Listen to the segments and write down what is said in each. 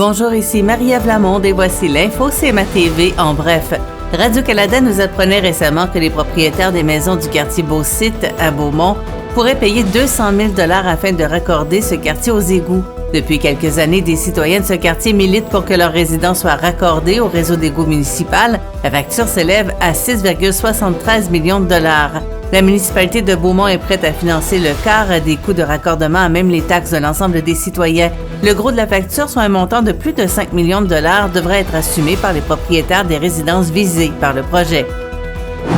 Bonjour, ici Marie-Ève Lamonde et voici l'info CMA TV en bref. Radio-Canada nous apprenait récemment que les propriétaires des maisons du quartier Beau-Site à Beaumont pourraient payer 200 000 $ afin de raccorder ce quartier aux égouts. Depuis quelques années, des citoyens de ce quartier militent pour que leurs résidents soient raccordés au réseau d'égouts municipal. La facture s'élève à 6,73 millions de dollars. La municipalité de Beaumont est prête à financer le quart des coûts de raccordement à même les taxes de l'ensemble des citoyens. Le gros de la facture, soit un montant de plus de 5 millions de dollars, devrait être assumé par les propriétaires des résidences visées par le projet.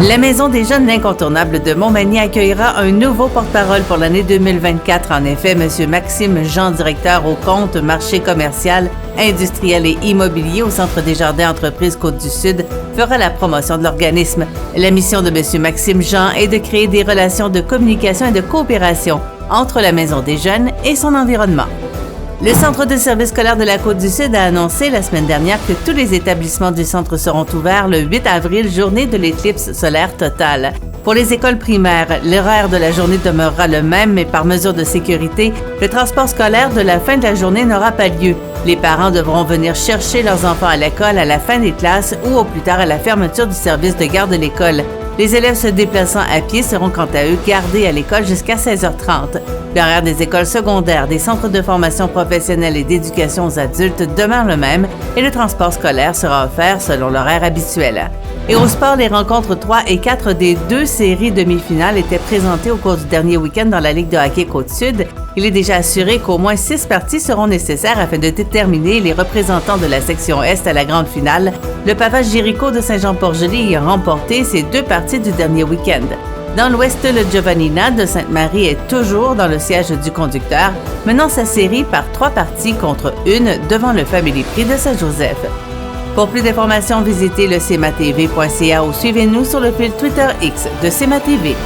La Maison des jeunes incontournables de Montmagny accueillera un nouveau porte-parole pour l'année 2024. En effet, M. Maxime Jean, directeur au compte marché commercial, industriel et immobilier au Centre des jardins entreprises Côte-du-Sud, fera la promotion de l'organisme. La mission de M. Maxime Jean est de créer des relations de communication et de coopération entre la Maison des jeunes et son environnement. Le Centre de services scolaires de la Côte-du-Sud a annoncé la semaine dernière que tous les établissements du centre seront ouverts le 8 avril, journée de l'éclipse solaire totale. Pour les écoles primaires, l'horaire de la journée demeurera le même, mais par mesure de sécurité, le transport scolaire de la fin de la journée n'aura pas lieu. Les parents devront venir chercher leurs enfants à l'école à la fin des classes ou au plus tard à la fermeture du service de garde de l'école. Les élèves se déplaçant à pied seront quant à eux gardés à l'école jusqu'à 16h30. L'horaire des écoles secondaires, des centres de formation professionnelle et d'éducation aux adultes demeure le même et le transport scolaire sera offert selon l'horaire habituel. Et au sport, les rencontres 3 et 4 des 2 séries demi-finales étaient présentées au cours du dernier week-end dans la Ligue de hockey Côte-Sud. Il est déjà assuré qu'au moins 6 parties seront nécessaires afin de déterminer les représentants de la section Est à la grande finale. Le Pavage Jéricho de Saint-Jean-Port-Joli a remporté ses 2 parties du dernier week-end. Dans l'Ouest, le Giovannina de Sainte-Marie est toujours dans le siège du conducteur, menant sa série par 3 parties contre 1 devant le Family Prix de Saint-Joseph. Pour plus d'informations, visitez le cmatv.ca ou suivez-nous sur le fil Twitter X de CMA TV.